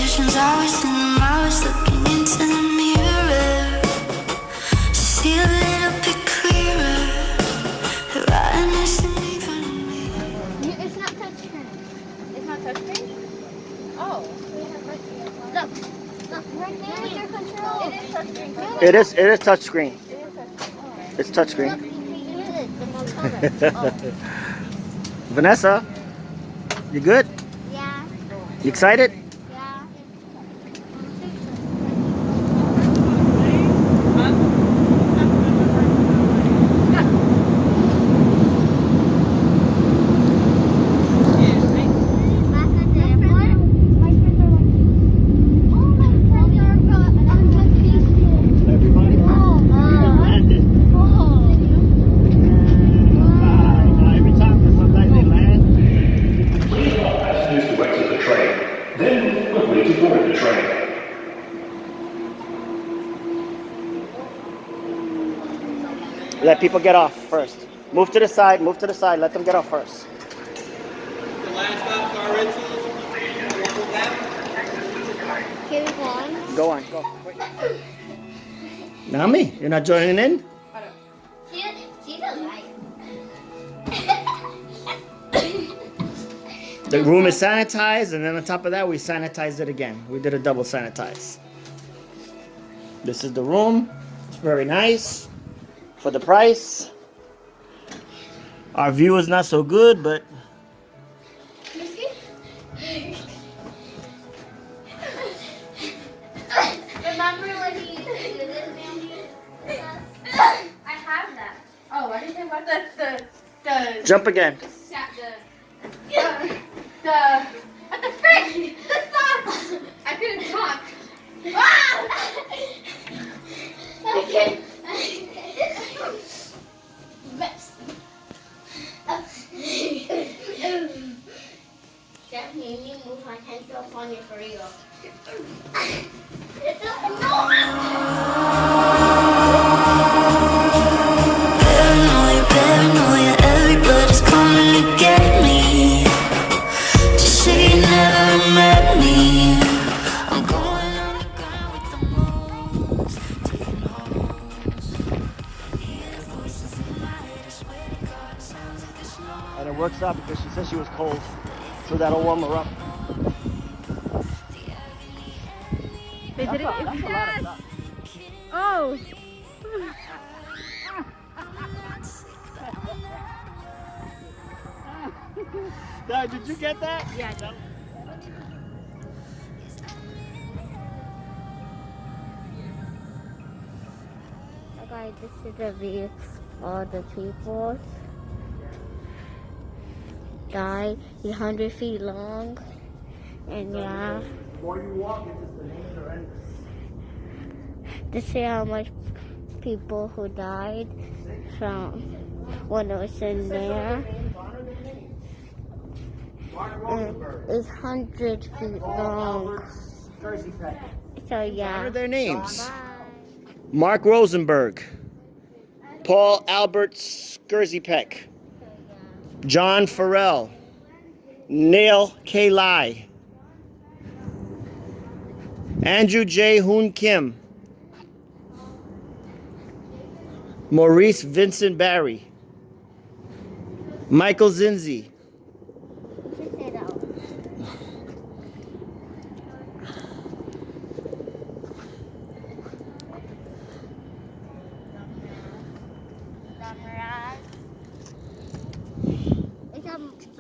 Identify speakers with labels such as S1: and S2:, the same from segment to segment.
S1: visions, always in them, always looking into the mirror to see a little bit clearer. The rottenness in me from me.
S2: It's not touchscreen. It's not touchscreen? Oh. Look. Look, right there with your control. It is touchscreen.
S3: It is touchscreen.
S2: It is touchscreen.
S3: It's touchscreen.
S2: Look, you can use it. The more color.
S3: Vanessa, you good?
S2: Yeah.
S3: You excited?
S2: Yeah.
S3: Everybody? Every time that sometimes they land.
S4: Please allow passengers to exit the train. Then move quickly to board the train.
S3: Let people get off first. Move to the side, let them get off first.
S5: The last stop car rentals.
S2: Can we go on?
S3: Go on, go. Wait. Nami, you're not joining in?
S2: See the light.
S3: The room is sanitized, and then on top of that, we sanitized it again. We did a double sanitize. This is the room. It's very nice for the price. Our view is not so good, but
S2: Remember when he used to do this down here? I have that. Oh, I didn't think about the
S3: jump again.
S2: what the frick? The socks! I couldn't talk. Ah! I can't. That made me move my hands up on you for real.
S1: Paranoia, paranoia, everybody's coming to get me. Just say you never met me. I'm going underground with the moves, taking holes. Hear voices in my head, I swear to God, it sounds like the snow.
S3: And it works out because she said she was cold, so that'll warm her up.
S6: They did it.
S3: That's a lot of stuff.
S6: Oh.
S3: Dad, did you get that?
S6: Yeah, I know.
S2: Okay, this is the view of the people died 100 feet long, and yeah,
S3: Before you walk, it's just the names are endless.
S2: to see how much people who died from when it was in there.
S3: Mark
S2: And
S3: Rosenberg.
S2: it's 100 feet long.
S3: Jersey Peck.
S2: So
S3: What
S2: yeah.
S3: are their names?
S2: Bye.
S3: Mark Rosenberg, Paul Albert Skurseypeck, John Farrell, Neil K. Lai, Andrew J. Hoon Kim, Maurice Vincent Barry, Michael Zinzi,
S2: Check it out.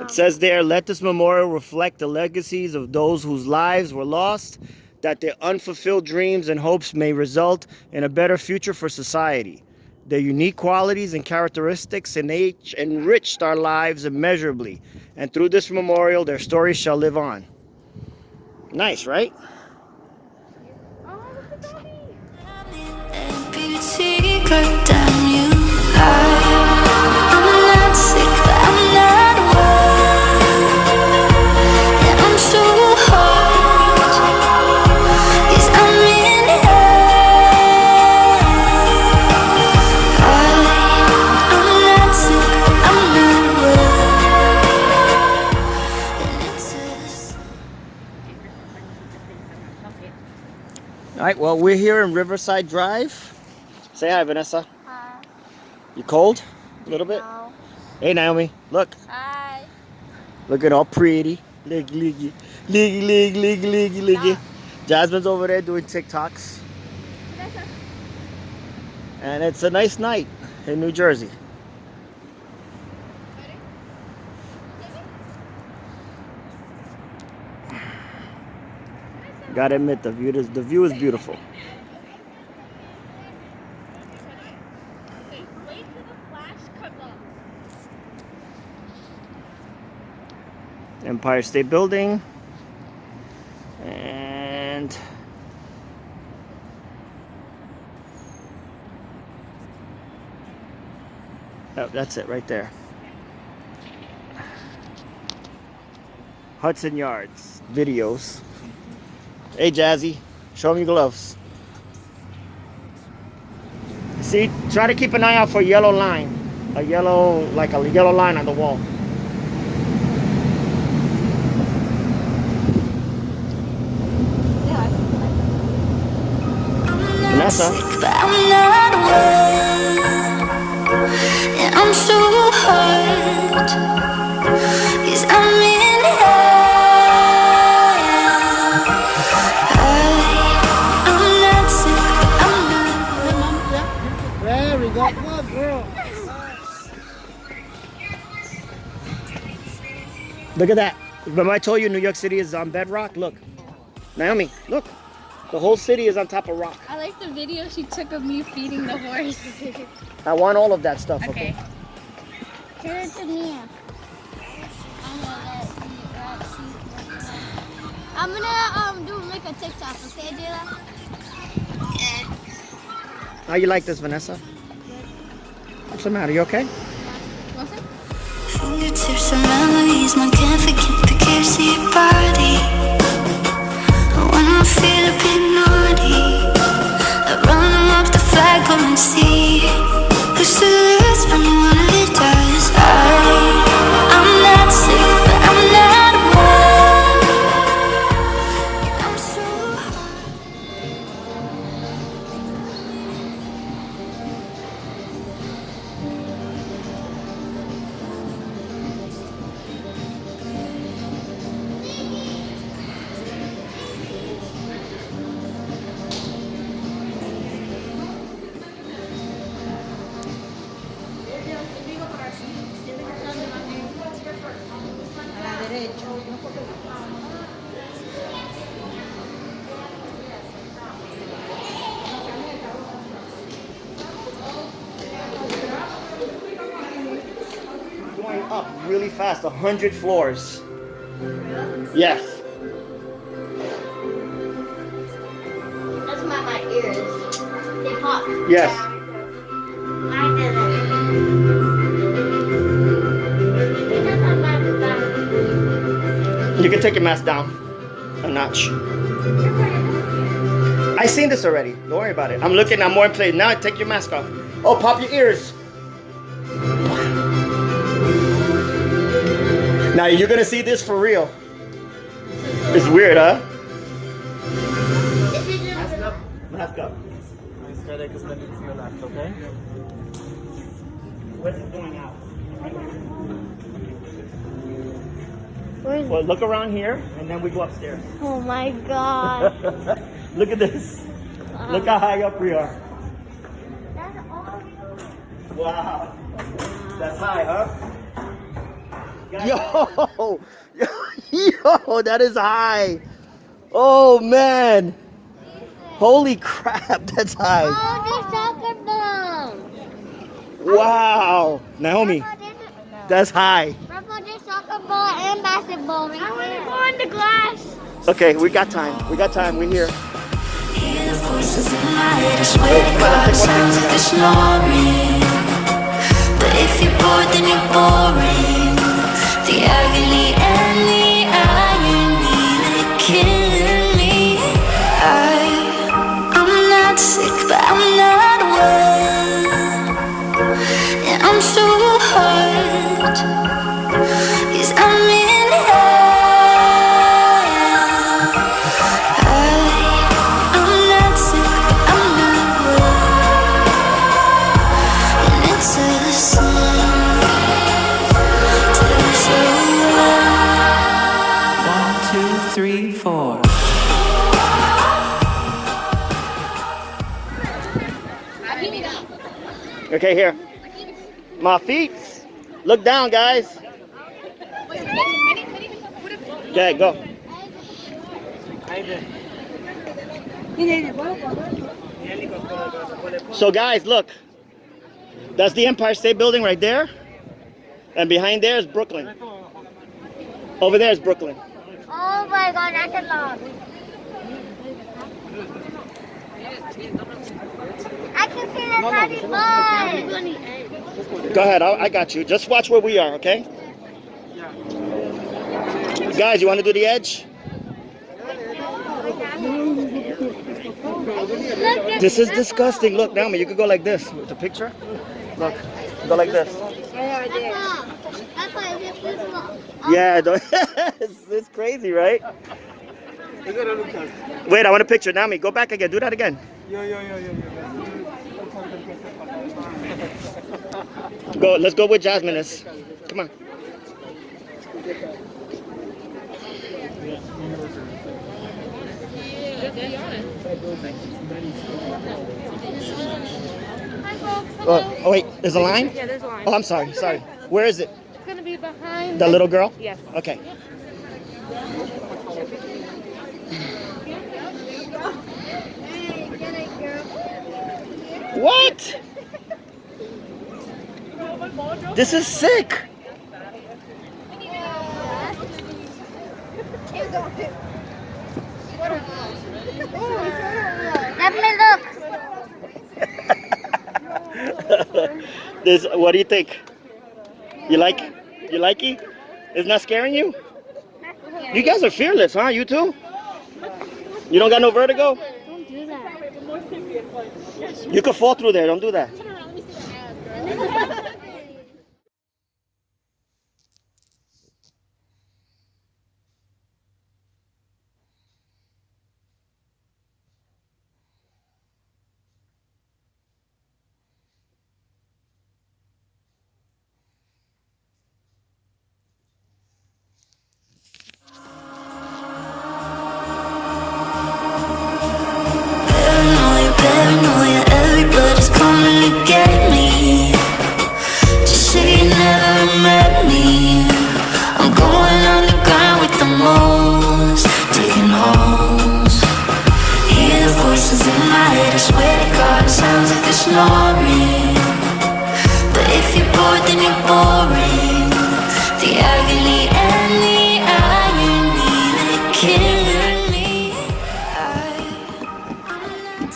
S3: It says there, let this memorial reflect the legacies of those whose lives were lost, that their unfulfilled dreams and hopes may result in a better future for society. Their unique qualities and characteristics enriched our lives immeasurably, and through this memorial, their stories shall live on. Nice, right?
S1: And beauty, goddamn you. I'm not sick, but I'm not well. Yeah, I'm so hurt, 'cause I'm in hell. I'm not sick, I'm not well. And it says
S3: All right, well, we're here in Riverside Drive. Say hi, Vanessa.
S2: Hi.
S3: You cold? A little bit?
S2: No.
S3: Hey, Naomi, look.
S2: Hi.
S3: Looking all pretty. Liggy, liggy, liggy, liggy, liggy, liggy, liggy. Jasmine's over there doing TikToks. And it's a nice night in New Jersey. Gotta admit, the view is beautiful.
S2: Wait till the flash comes on.
S3: Empire State Building. And oh, that's it right there. Hudson Yards videos. Hey, Jazzy, show me your gloves. See, try to keep an eye out for a yellow line. Like a yellow line on the wall.
S1: I'm not
S3: Vanessa.
S1: sick, but I'm not well. And I'm so hurt, 'cause I'm in hell. I'm not sick, but I'm not.
S3: There we go. Good girl. Look at that. Remember I told you New York City is on bedrock? Look. Naomi, look. The whole city is on top of rock.
S2: I like the video she took of me feeding the horse.
S3: I want all of that stuff, okay?
S2: Give it to me. I'm gonna make a TikTok, okay, Jayla?
S3: How you like this, Vanessa? What's the matter? You okay?
S2: What's it?
S1: Fingertips and memories, one can't forget the cares of your body. When I feel a bit naughty, I run them off the flag, go and see who still lives when one of it does. I'm not sick, but I'm not well. I'm so
S3: Going up really fast, 100 floors. Yes.
S2: That's my ears. They pop.
S3: Yes.
S2: I didn't.
S3: You can take your mask down a notch. I seen this already. Don't worry about it. I'm looking at more in place. Now take your mask off. Oh, pop your ears. Now you're gonna see this for real. It's weird, huh? Mask up. Mask up. Okay? Where's it going out? Well, look around here, and then we go upstairs.
S2: Oh my god.
S3: Look at this. Look how high up we are.
S2: That's all.
S3: Wow. That's high, huh? Yo, yo, that is high. Oh man. Holy crap, that's high.
S2: Oh, there's soccer ball.
S3: Wow. Naomi, that's high.
S2: Papa, there's soccer ball and basketball right there. I want to go on the glass.
S3: Okay, we got time. We got time. We're here.
S1: hear the voices in my head. I swear to God, sounds like a snoring. But if you're bored, then you're boring. The agony and the irony, they're killing me. I'm not sick, but I'm not well. And I'm so hurt, 'cause I'm in hell. I'm not
S7: 3, 4.
S3: Okay, here. My feet. Look down, guys. Okay, go. So, guys, look. That's the Empire State Building right there. And behind there is Brooklyn. Over there is Brooklyn.
S2: Oh my god, that's a lot. I can see the tiny ball.
S3: Go ahead, I got you. Just watch where we are, okay? Guys, you want to do the edge? This is disgusting. Look, Naomi, you could go like this with the picture. Look, go like this. Yeah, it's crazy, right? Wait, I want a picture. Naomi, go back again. Do that again. Go. Let's go with Jasmine. Come on. Oh, wait, there's a line?
S6: Yeah, there's a line.
S3: Oh, I'm sorry. Where is it?
S6: It's gonna be behind
S3: The little girl?
S6: Yes.
S3: Okay. What? This is sick.
S2: Let me look.
S3: What do you think? You like it? It's not scaring you? You guys are fearless, huh? You too? You don't got no vertigo?
S2: Don't do that.
S3: You could fall through there. Don't do that.
S1: Paranoia, everybody's coming to get me. Just say you never met me. I'm going underground with the moles, digging holes. Hear the voices in my head, I swear to God, it sounds like they're snoring. But if you're bored, then you're boring. The agony and the irony, they're killing me. I'm not.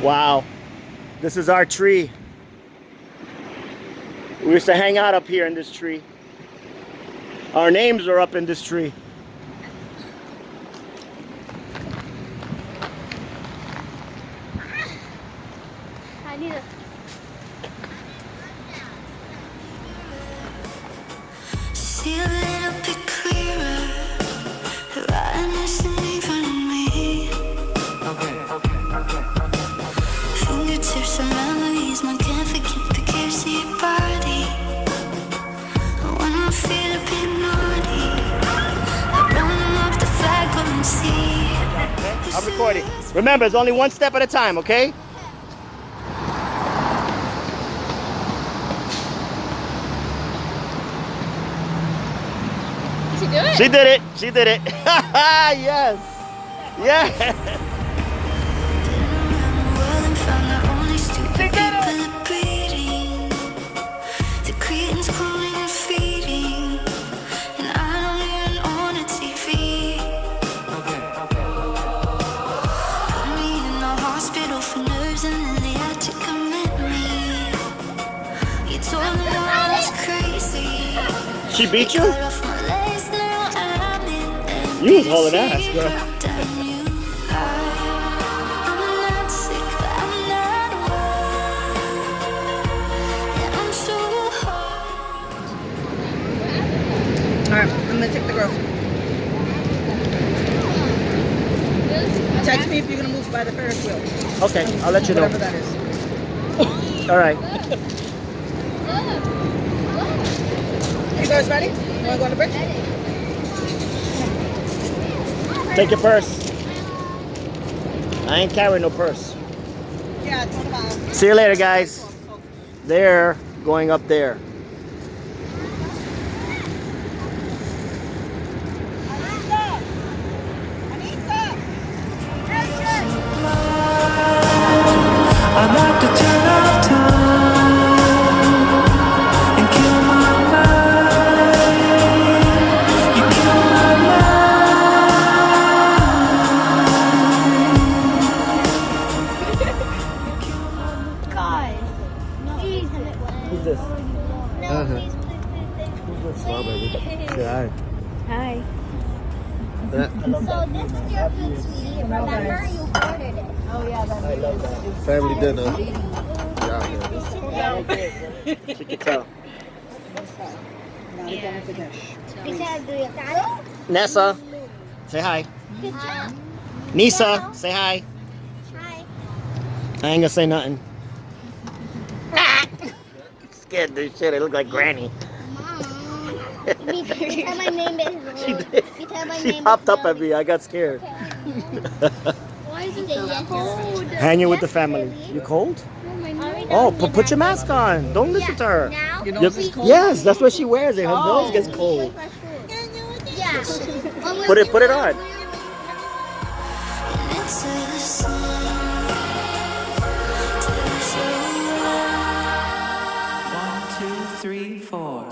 S3: Wow. This is our tree. We used to hang out up here in this tree. Our names are up in this tree.
S2: I need a.
S1: See a little bit clearer. Riding this in front of me. Fingertips and memories, one can't forget the gears of your body. When I feel a bit naughty, I run up the flag, go and see.
S3: I'm recording. Remember, it's only one step at a time, okay?
S6: Did she do it?
S3: She did it. She did it. Yes. Yes. She beat you? You was hauling ass, girl.
S8: Alright, I'm gonna take the girl. Text me if you're gonna move by the Ferris wheel.
S3: Okay, I'll let you know.
S8: Whatever that is.
S3: All right.
S8: You guys ready? You want to go on the bridge?
S3: Take your purse. I ain't carrying no purse.
S8: Yeah, it's on the bottom.
S3: See you later, guys. They're going up there.
S7: I'd like to turn off time and kill my mind. You kill my
S2: Guys. Jesus.
S3: Who's this?
S2: No, please,
S3: Who's this? Small baby. Say hi.
S6: Hi.
S2: So this is your food, sweetie. Remember, you ordered it.
S3: Family dinner. She can tell. Nessa, say hi.
S2: Good job.
S3: Nisa, say hi.
S2: Hi.
S3: I ain't gonna say nothing. Scared the shit. I look like Granny.
S2: Because my name is
S3: She
S2: Lou.
S3: did.
S2: Because my
S3: She
S2: name
S3: popped
S2: is
S3: up at
S2: Lily.
S3: me. I got scared.
S2: Why is it so cold?
S3: Hanging with the family. You cold? Oh, put your mask on. Don't listen to her.
S2: Now?
S8: You know
S3: Yep.
S8: it's cold?
S3: Yes, that's what she wears. It. Her nose gets cold.
S2: Yeah.
S3: Put it on.
S1: Into the sun, to the sun.
S7: 1, 2, 3, 4.